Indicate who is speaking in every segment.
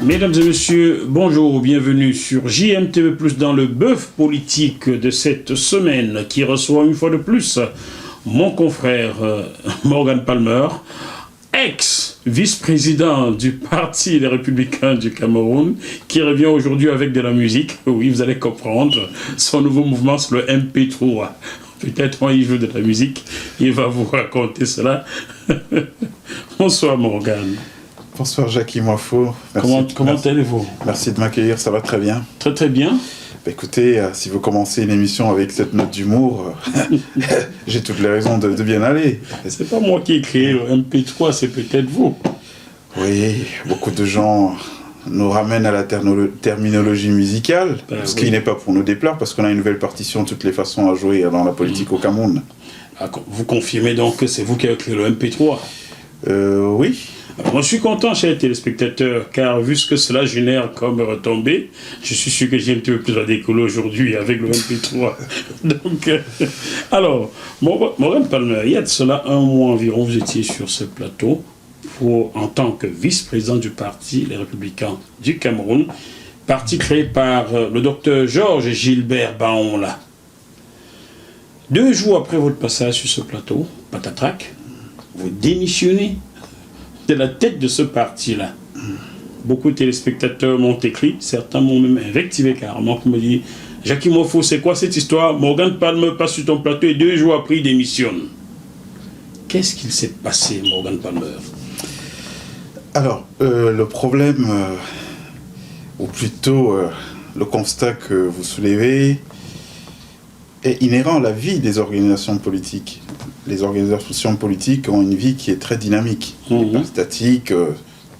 Speaker 1: Mesdames et messieurs, bonjour, bienvenue sur JMTV+, dans le bœuf politique de cette semaine qui reçoit une fois de plus mon confrère Morgan Palmer, ex-vice-président du Parti des Républicains du Cameroun, qui revient aujourd'hui avec de la musique. Oui, vous allez comprendre, son nouveau mouvement c'est le MP3. Peut-être quand il joue de la musique, il va vous raconter cela. Bonsoir Morgan.
Speaker 2: Bonsoir Jackie Moifo.
Speaker 1: Comment allez-vous?
Speaker 2: Merci de m'accueillir, ça va très bien.
Speaker 1: Très très bien.
Speaker 2: Écoutez, si vous commencez une émission avec cette note d'humour, j'ai toutes les raisons de bien aller.
Speaker 1: C'est pas moi qui ai créé le MP3, c'est peut-être vous.
Speaker 2: Oui, beaucoup de gens nous ramènent à la terminologie musicale, ce qui n'est pas pour nous déplaire, parce qu'on a une nouvelle partition de toutes les façons à jouer dans la politique au Cameroun.
Speaker 1: Vous confirmez donc que c'est vous qui avez créé le MP3?
Speaker 2: Oui.
Speaker 1: Alors, moi je suis content, chers téléspectateurs, car vu ce que cela génère comme retombée, je suis sûr que JMTV+ va décoller aujourd'hui avec le MP3. Donc, alors, Morgan Palmer, il y a de cela un mois environ, vous étiez sur ce plateau en tant que vice-président du Parti Les Républicains du Cameroun, parti créé par le docteur Georges Gilbert Baonla. 2 jours après votre passage sur ce plateau, patatrac, vous démissionnez de la tête de ce parti-là. Beaucoup de téléspectateurs m'ont écrit, certains m'ont même invectivé carrément, qui me disent « Jackie Moifo, c'est quoi cette histoire? Morgan Palmer passe sur ton plateau et 2 jours après il démissionne. » Qu'est-ce qu'il s'est passé, Morgan Palmer?
Speaker 2: Alors, le problème, ou plutôt le constat que vous soulevez, est inhérent à la vie des organisations politiques. Les organisations politiques ont une vie qui est très dynamique, pas statique,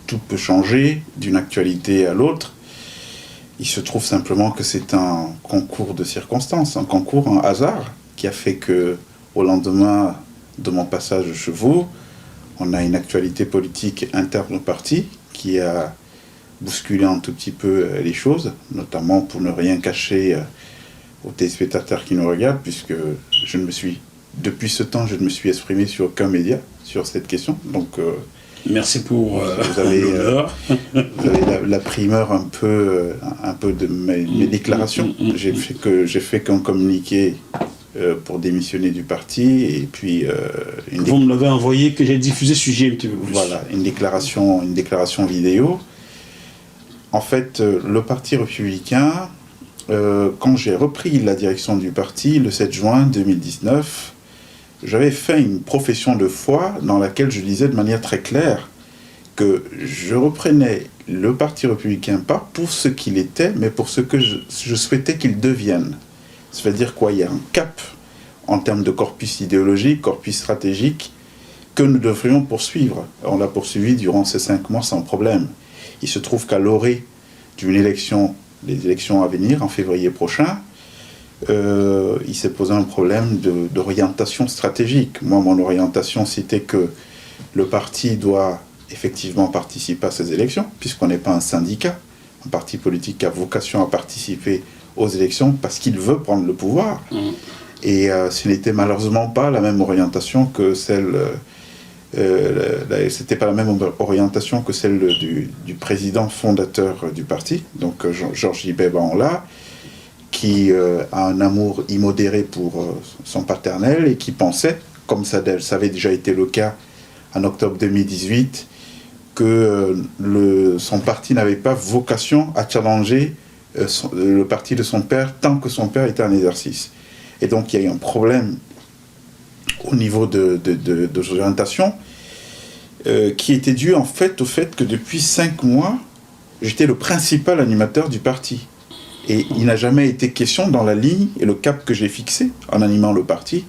Speaker 2: tout peut changer d'une actualité à l'autre. Il se trouve simplement que c'est un concours de circonstances, un concours, un hasard, qui a fait que, au lendemain de mon passage chez vous, on a une actualité politique interne au parti qui a bousculé un tout petit peu les choses, notamment pour ne rien cacher aux téléspectateurs qui nous regardent, puisque depuis ce temps, je ne me suis exprimé sur aucun média sur cette question. Donc,
Speaker 1: merci pour
Speaker 2: vous avez la primeur un peu de mes déclarations. J'ai fait qu'un communiqué pour démissionner du parti, et puis
Speaker 1: vous me l'avez envoyé, que j'ai diffusé sur JMTV+.
Speaker 2: Voilà, une déclaration vidéo. En fait, le Parti républicain, quand j'ai repris la direction du parti le 7 juin 2019, j'avais fait une profession de foi dans laquelle je disais de manière très claire que je reprenais le Parti républicain pas pour ce qu'il était, mais pour ce que je souhaitais qu'il devienne. Ça veut dire quoi? Il y a un cap en termes de corpus idéologique, corpus stratégique, que nous devrions poursuivre. On l'a poursuivi durant ces 5 mois sans problème. Il se trouve qu'à l'orée d'une élection, les élections à venir, en février prochain, il s'est posé un problème d'orientation stratégique. Moi, mon orientation, c'était que le parti doit effectivement participer à ces élections, puisqu'on n'est pas un syndicat. Un parti politique qui a vocation à participer aux élections parce qu'il veut prendre le pouvoir. Et ce n'était malheureusement pas la même orientation que celle... c'était pas la même orientation que celle du président fondateur du parti, donc Georges Gilbert Baonla, qui a un amour immodéré pour son paternel et qui pensait, comme ça avait déjà été le cas en octobre 2018, que son parti n'avait pas vocation à challenger le parti de son père tant que son père était en exercice. Et donc il y a eu un problème au niveau de l'orientation qui était dû en fait au fait que depuis 5 mois, j'étais le principal animateur du parti. Et il n'a jamais été question dans la ligne et le cap que j'ai fixé en animant le parti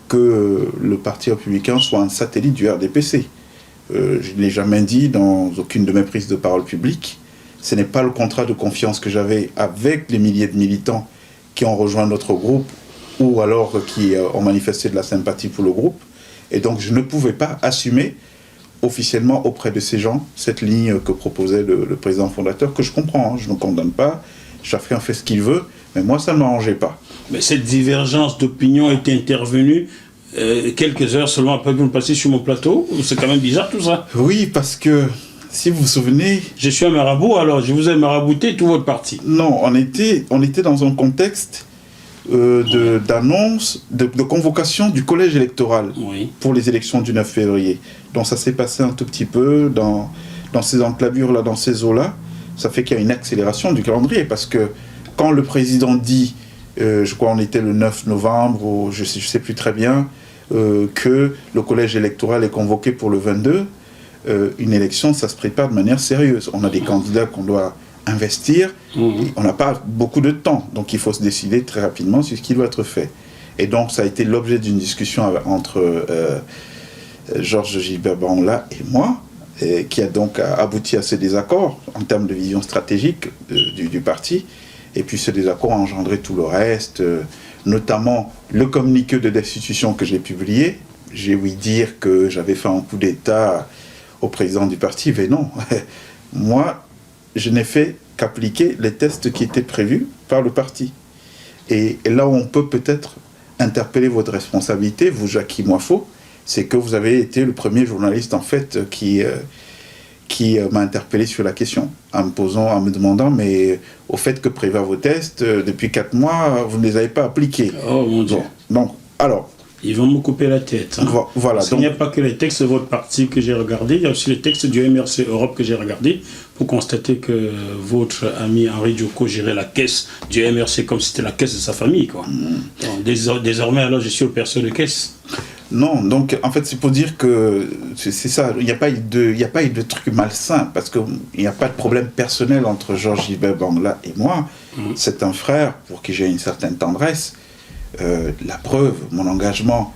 Speaker 2: que le Parti républicain soit un satellite du RDPC. Je ne l'ai jamais dit dans aucune de mes prises de parole publiques. Ce n'est pas le contrat de confiance que j'avais avec les milliers de militants qui ont rejoint notre groupe ou alors qui ont manifesté de la sympathie pour le groupe. Et donc je ne pouvais pas assumer officiellement auprès de ces gens cette ligne que proposait le président fondateur, que je comprends, je ne condamne pas. Chacun fait ce qu'il veut, mais moi, ça ne m'arrangeait pas.
Speaker 1: Mais cette divergence d'opinion est intervenue quelques heures seulement après que vous passez sur mon plateau. C'est quand même bizarre tout ça.
Speaker 2: Oui, parce que si vous vous souvenez...
Speaker 1: Je suis un marabout, alors je vous ai marabouté tout votre parti.
Speaker 2: Non, on était dans un contexte d'annonce, de convocation du collège électoral pour les élections du 9 février. Donc ça s'est passé un tout petit peu dans ces enclavures-là, dans ces eaux-là. Ça fait qu'il y a une accélération du calendrier, parce que quand le président dit, je crois on était le 9 novembre, ou je sais plus très bien, que le collège électoral est convoqué pour le 22, une élection, ça se prépare de manière sérieuse. On a des candidats qu'on doit investir, on n'a pas beaucoup de temps, donc il faut se décider très rapidement sur ce qui doit être fait. Et donc ça a été l'objet d'une discussion entre Georges Gilbert Baonla et moi, qui a donc abouti à ce désaccord en termes de vision stratégique du parti. Et puis ce désaccord a engendré tout le reste, notamment le communiqué de destitution que j'ai publié. J'ai ouï dire que j'avais fait un coup d'État au président du parti, mais non. Moi, je n'ai fait qu'appliquer les tests qui étaient prévus par le parti. Et là où on peut peut-être interpeller votre responsabilité, vous, Jacques Moifo, c'est que vous avez été le premier journaliste, en fait, qui m'a interpellé sur la question, en me demandant, mais au fait que prévoient vos tests, depuis 4 mois, vous ne les avez pas appliqués.
Speaker 1: Oh mon Dieu.
Speaker 2: Donc, alors...
Speaker 1: Ils vont me couper la tête. Hein.
Speaker 2: Voilà.
Speaker 1: Parce qu'il n'y a pas que les textes de votre parti que j'ai regardés, il y a aussi les textes du MRC Europe que j'ai regardés pour constater que votre ami Henri Djoko gérait la caisse du MRC comme si c'était la caisse de sa famille, quoi. Donc, désormais, alors, je suis au perso de caisse.
Speaker 2: Non, donc en fait c'est pour dire que c'est ça, il n'y a pas eu de truc malsain, parce qu'il n'y a pas de problème personnel entre Georges Gilbert Baonla et moi. C'est un frère pour qui j'ai une certaine tendresse. La preuve, mon engagement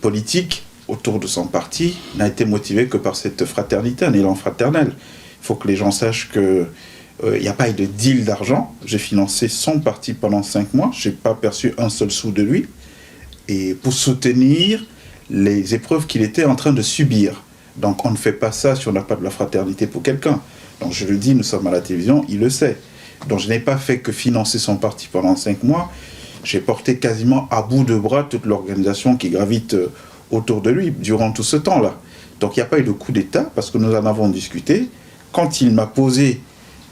Speaker 2: politique autour de son parti n'a été motivé que par cette fraternité, un élan fraternel. Il faut que les gens sachent que il n'y a pas eu de deal d'argent. J'ai financé son parti pendant 5 mois, je n'ai pas perçu un seul sou de lui, et pour soutenir les épreuves qu'il était en train de subir. Donc on ne fait pas ça si on n'a pas de la fraternité pour quelqu'un. Donc je le dis, nous sommes à la télévision, il le sait. Donc je n'ai pas fait que financer son parti pendant 5 mois. J'ai porté quasiment à bout de bras toute l'organisation qui gravite autour de lui durant tout ce temps-là. Donc il n'y a pas eu de coup d'État, parce que nous en avons discuté. Quand il m'a posé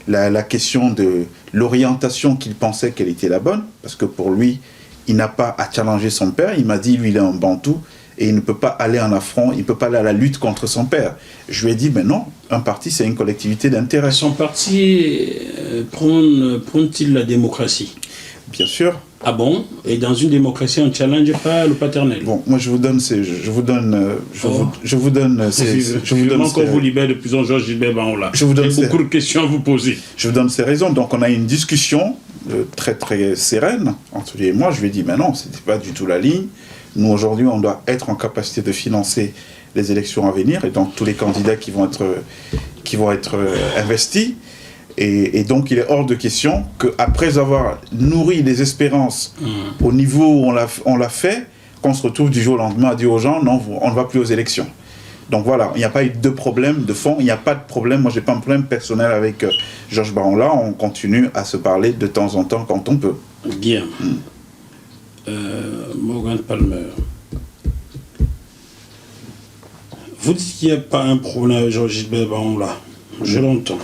Speaker 2: la question de l'orientation qu'il pensait qu'elle était la bonne, parce que pour lui, il n'a pas à challenger son père, il m'a dit, lui, il est un bantou, et il ne peut pas aller en affront, il ne peut pas aller à la lutte contre son père. Je lui ai dit, mais non, un parti, c'est une collectivité d'intérêt.
Speaker 1: Son parti prône-t-il la démocratie?
Speaker 2: Bien sûr.
Speaker 1: Ah bon? Et dans une démocratie, on ne challenge pas le paternel?
Speaker 2: Bon, moi je vous donne
Speaker 1: encore vous libère de prison Georges Gilbert Baonla. J'ai beaucoup de questions à vous poser.
Speaker 2: Je vous donne ces raisons. Donc on a eu une discussion très très sereine entre lui et moi. Je lui ai dit, mais non, c'était pas du tout la ligne. Nous aujourd'hui, on doit être en capacité de financer les élections à venir, et donc tous les candidats qui vont être investis. Et donc il est hors de question qu'après avoir nourri des espérances au niveau où on l'a fait, qu'on se retrouve du jour au lendemain à dire aux gens, non, on ne va plus aux élections. Donc voilà, il n'y a pas eu de problème de fond, il n'y a pas de problème, moi j'ai pas un problème personnel avec Georges Baonla, on continue à se parler de temps en temps quand on peut.
Speaker 1: Bien. Morgan Palmer, vous dites qu'il n'y a pas un problème avec Georges Gilbert Baonla, je l'entends.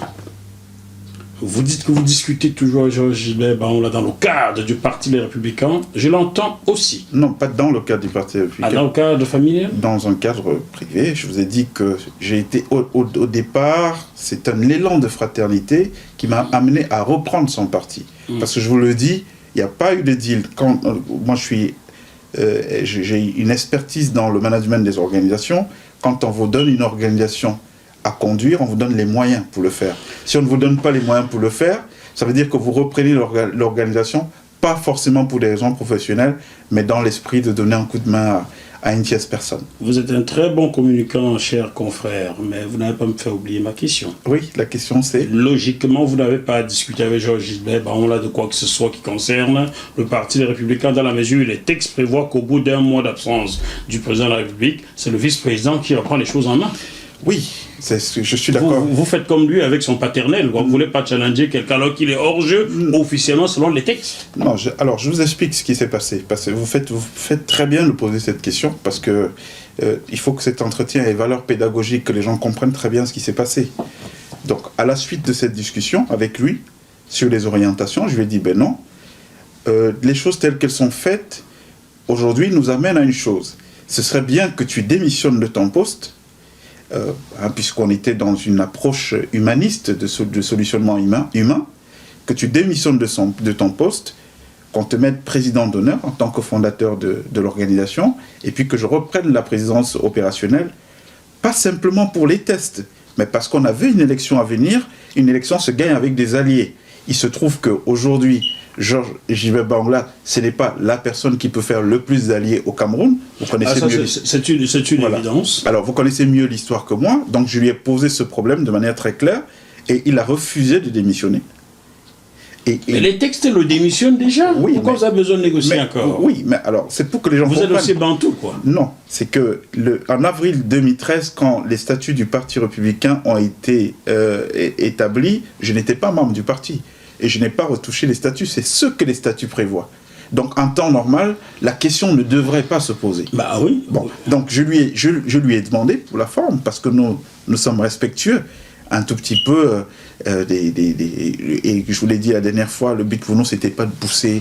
Speaker 1: Vous dites que vous discutez toujours avec Georges Gilbert Baonla dans le cadre du Parti Les Républicains. Je l'entends aussi.
Speaker 2: Non, pas dans le cadre du Parti Les Républicains.
Speaker 1: Ah, dans le cadre familial?
Speaker 2: Dans un cadre privé. Je vous ai dit que j'ai été au départ, c'est un élan de fraternité qui m'a amené à reprendre son parti. Parce que je vous le dis, il n'y a pas eu de deal. Quand, moi, j'ai une expertise dans le management des organisations. Quand on vous donne une organisation à conduire, on vous donne les moyens pour le faire. Si on ne vous donne pas les moyens pour le faire, ça veut dire que vous reprenez l'organisation, pas forcément pour des raisons professionnelles, mais dans l'esprit de donner un coup de main à une tierce personne.
Speaker 1: Vous êtes un très bon communicant, cher confrère, mais vous n'avez pas me fait oublier ma question.
Speaker 2: Oui, la question c'est...
Speaker 1: Logiquement, vous n'avez pas à discuter avec Georges Gilbert Baonla de quoi que ce soit qui concerne le Parti des Républicains, dans la mesure où les textes prévoient qu'au bout d'un mois d'absence du président de la République, c'est le vice-président qui reprend les choses en main.
Speaker 2: Oui, je suis d'accord.
Speaker 1: Vous faites comme lui avec son paternel. Vous ne voulez pas challenger quelqu'un alors qu'il est hors jeu officiellement selon les textes.
Speaker 2: Non, alors je vous explique ce qui s'est passé. Parce que vous faites très bien de poser cette question parce que il faut que cet entretien ait valeur pédagogique, que les gens comprennent très bien ce qui s'est passé. Donc, à la suite de cette discussion avec lui sur les orientations, je lui ai dit, ben non, les choses telles qu'elles sont faites aujourd'hui nous amènent à une chose. Ce serait bien que tu démissionnes de ton poste, puisqu'on était dans une approche humaniste de solutionnement humain, que tu démissionnes de ton poste, qu'on te mette président d'honneur en tant que fondateur de l'organisation, et puis que je reprenne la présidence opérationnelle, pas simplement pour les tests, mais parce qu'on avait une élection à venir. Une élection se gagne avec des alliés. Il se trouve qu'aujourd'hui, Georges J.B. Bangla, ce n'est pas la personne qui peut faire le plus d'alliés au Cameroun. Vous connaissez mieux.
Speaker 1: C'est une évidence.
Speaker 2: Alors, vous connaissez mieux l'histoire que moi, donc je lui ai posé ce problème de manière très claire, et il a refusé de démissionner.
Speaker 1: Mais les textes le démissionnent déjà. Oui, pourquoi vous avez besoin de négocier encore?
Speaker 2: Oui, mais alors, c'est pour que les gens comprennent.
Speaker 1: Vous êtes aussi bantou, quoi.
Speaker 2: Non, c'est que en avril 2013, quand les statuts du Parti républicain ont été établis, je n'étais pas membre du parti. Et je n'ai pas retouché les statuts. C'est ce que les statuts prévoient. Donc, en temps normal, la question ne devrait pas se poser.
Speaker 1: Bah oui.
Speaker 2: Bon, donc, je lui ai demandé pour la forme, parce que nous sommes respectueux, un tout petit peu, et je vous l'ai dit la dernière fois, le but pour nous, c'était pas de pousser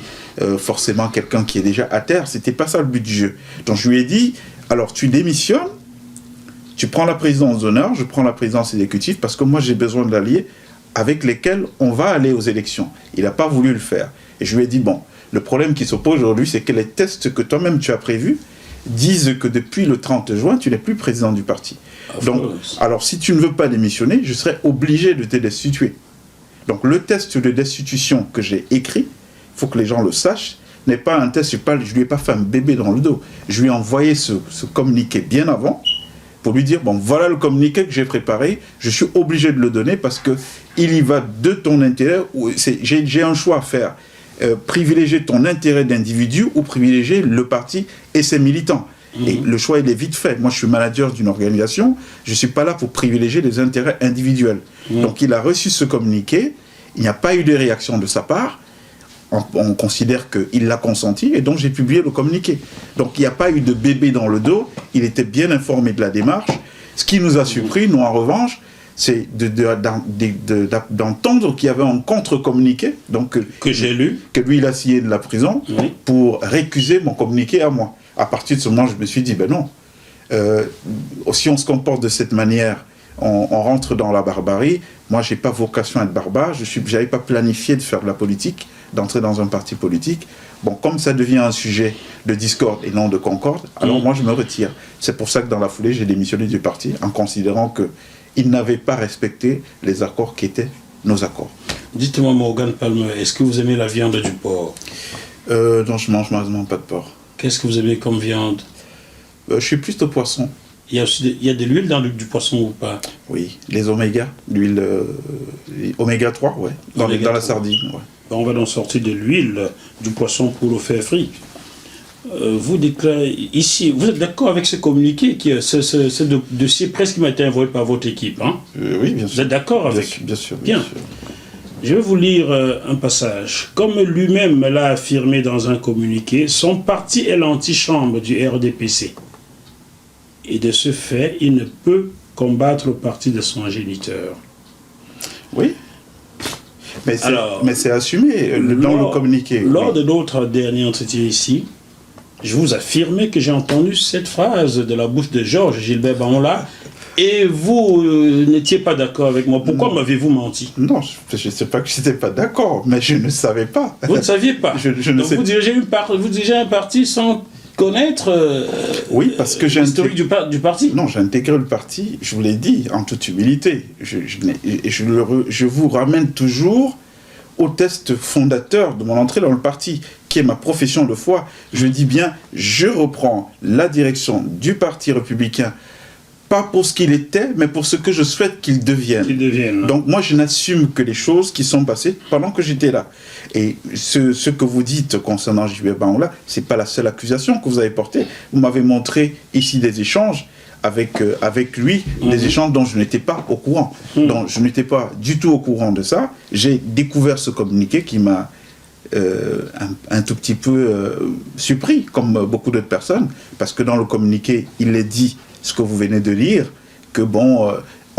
Speaker 2: forcément quelqu'un qui est déjà à terre, c'était pas ça le but du jeu. Donc, je lui ai dit, alors, tu démissionnes, tu prends la présidence d'honneur, je prends la présidence exécutive, parce que moi, j'ai besoin de l'allié avec lesquels on va aller aux élections. Il n'a pas voulu le faire. Et je lui ai dit, bon, le problème qui s'oppose aujourd'hui, c'est que les tests que toi-même tu as prévus disent que depuis le 30 juin, tu n'es plus président du parti. Donc, alors si tu ne veux pas démissionner, je serai obligé de te destituer. Donc le test de destitution que j'ai écrit, il faut que les gens le sachent, n'est pas un test, je ne lui ai pas fait un bébé dans le dos. Je lui ai envoyé ce communiqué bien avant, pour lui dire, bon, voilà le communiqué que j'ai préparé, je suis obligé de le donner parce qu'il y va de ton intérêt, j'ai un choix à faire, privilégier ton intérêt d'individu ou privilégier le parti et ses militants. Et le choix, il est vite fait. Moi, je suis manager d'une organisation, je ne suis pas là pour privilégier les intérêts individuels. Donc, il a reçu ce communiqué, il n'y a pas eu de réaction de sa part, on considère qu'il l'a consenti, et donc j'ai publié le communiqué. Donc il n'y a pas eu de bébé dans le dos, il était bien informé de la démarche. Ce qui nous a surpris, nous en revanche, c'est d'entendre qu'il y avait un contre-communiqué, donc
Speaker 1: que j'ai lu,
Speaker 2: que lui il a signé de la prison, pour récuser mon communiqué à moi. À partir de ce moment, je me suis dit, ben non, si on se comporte de cette manière, on rentre dans la barbarie. Moi, je n'ai pas vocation à être barbare, je n'avais pas planifié de faire de la politique, d'entrer dans un parti politique. Bon, comme ça devient un sujet de discorde et non de concorde, alors moi je me retire. C'est pour ça que dans la foulée, j'ai démissionné du parti en considérant qu'il n'avait pas respecté les accords qui étaient nos accords.
Speaker 1: Dites-moi, Morgan Palmer, est-ce que vous aimez la viande du porc?
Speaker 2: Non, je mange malheureusement pas de porc.
Speaker 1: Qu'est-ce que vous aimez comme viande?
Speaker 2: Je suis plus de poisson.
Speaker 1: Il y a de l'huile dans du poisson ou pas?
Speaker 2: Oui, les oméga, l'huile oméga 3, ouais, dans la sardine. Ouais.
Speaker 1: On va donc sortir de l'huile du poisson pour le faire frit. Vous déclarez ici, vous êtes d'accord avec ce communiqué, ce dossier presque qui m'a été envoyé par votre équipe, hein?
Speaker 2: Oui, bien sûr.
Speaker 1: Vous êtes d'accord avec?
Speaker 2: Bien sûr.
Speaker 1: Bien. Je vais vous lire un passage. Comme lui-même l'a affirmé dans un communiqué, son parti est l'antichambre du RDPC. Et de ce fait, il ne peut combattre le parti de son géniteur.
Speaker 2: Oui. Mais c'est assumé dans le communiqué.
Speaker 1: Lors de notre dernier entretien ici, je vous affirmais que j'ai entendu cette phrase de la bouche de Georges Gilbert Bangla, et vous n'étiez pas d'accord avec moi. Pourquoi m'avez-vous menti?
Speaker 2: Non, je ne sais pas que je n'étais pas d'accord, mais je ne savais pas.
Speaker 1: Vous ne saviez pas? Donc vous dirigez un parti sans connaître
Speaker 2: oui, parce que
Speaker 1: l'historique du parti?
Speaker 2: Non, j'ai intégré le parti, je vous l'ai dit, en toute humilité. Je vous ramène toujours au test fondateur de mon entrée dans le parti, qui est ma profession de foi. Je dis bien, je reprends la direction du Parti républicain, pas pour ce qu'il était, mais pour ce que je souhaite qu'il devienne. Donc moi, je n'assume que les choses qui sont passées pendant que j'étais là. Et ce que vous dites concernant J.B. Bangla, ce n'est pas la seule accusation que vous avez portée. Vous m'avez montré ici des échanges avec lui des échanges dont je n'étais pas au courant. Donc je n'étais pas du tout au courant de ça. J'ai découvert ce communiqué qui m'a un tout petit peu surpris, comme beaucoup d'autres personnes, parce que dans le communiqué, il est dit ce que vous venez de lire, que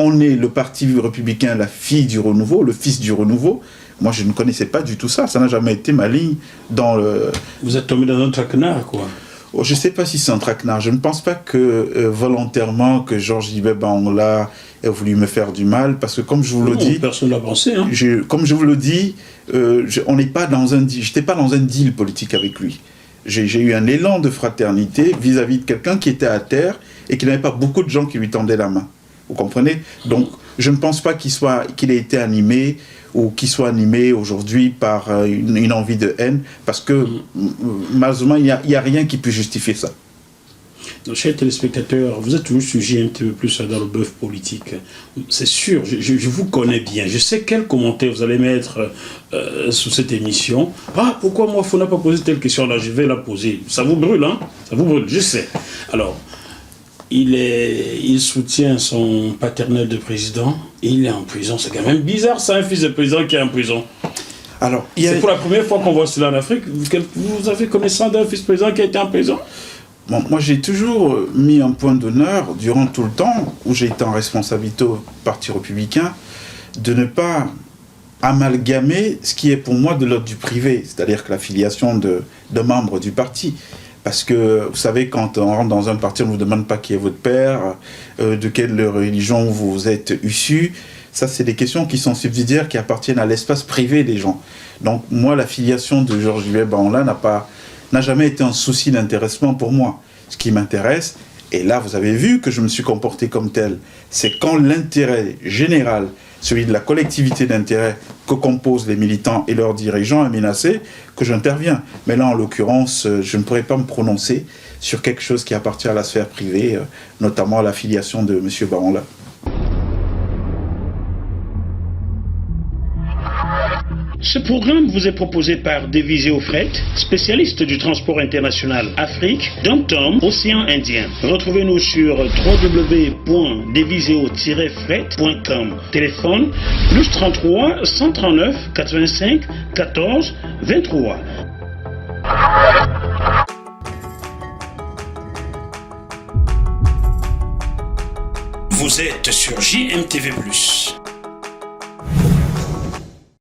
Speaker 2: on est le parti républicain, la fille du renouveau, le fils du renouveau. Moi, je ne connaissais pas du tout ça. Ça n'a jamais été ma ligne dans le...
Speaker 1: Vous êtes tombé dans un traquenard, quoi.
Speaker 2: Oh, je ne sais pas si c'est un traquenard. Je ne pense pas que volontairement que Georges Ibeh Bangola ait voulu me faire du mal, parce que comme je vous le dis...
Speaker 1: Personne ne l'a pensé. Hein.
Speaker 2: Comme je vous le dis, on n'est pas dans un deal. J'étais pas dans un deal politique avec lui. J'ai eu un élan de fraternité vis-à-vis de quelqu'un qui était à terre et qui n'avait pas beaucoup de gens qui lui tendaient la main. Vous comprenez? Donc, je ne pense pas qu'il ait été animé ou qu'il soit animé aujourd'hui par une envie de haine, parce que malheureusement, il n'y a rien qui puisse justifier ça.
Speaker 1: Donc, chers téléspectateurs, vous êtes toujours sujet un petit peu plus dans le bœuf politique. C'est sûr, je vous connais bien. Je sais quels commentaires vous allez mettre sous cette émission. Ah, pourquoi moi, il faut pas poser telle question? Là, je vais la poser. Ça vous brûle, hein? Ça vous brûle, je sais. Alors, il soutient son paternel de président. Il est en prison. C'est quand même bizarre, ça, un fils de président qui est en prison.
Speaker 2: Alors,
Speaker 1: c'est pour la première fois qu'on voit cela en Afrique. Vous avez connaissance d'un fils de président qui a été en prison?
Speaker 2: Bon, moi, j'ai toujours mis un point d'honneur, durant tout le temps où j'ai été en responsabilité au Parti républicain, de ne pas amalgamer ce qui est pour moi de l'ordre du privé, c'est-à-dire que l'affiliation de membres du parti. Parce que, vous savez, quand on rentre dans un parti, on ne vous demande pas qui est votre père, de quelle religion vous êtes issu. Ça, c'est des questions qui sont subsidiaires, qui appartiennent à l'espace privé des gens. Donc, moi, l'affiliation de Georges Ibeh Bangola n'a jamais été un souci d'intéressement pour moi. Ce qui m'intéresse, et là, vous avez vu que je me suis comporté comme tel, c'est quand l'intérêt général, celui de la collectivité d'intérêt que composent les militants et leurs dirigeants est menacé, que j'interviens. Mais là, en l'occurrence, je ne pourrais pas me prononcer sur quelque chose qui appartient à la sphère privée, notamment l'affiliation de M. Bangola.
Speaker 3: Ce programme vous est proposé par Deviseo Fret, spécialiste du transport international Afrique, Dom-Tom, Océan Indien. Retrouvez-nous sur www.deviseo-fret.com. Téléphone +33 139 85 14 23.
Speaker 1: Vous êtes sur JMTV+.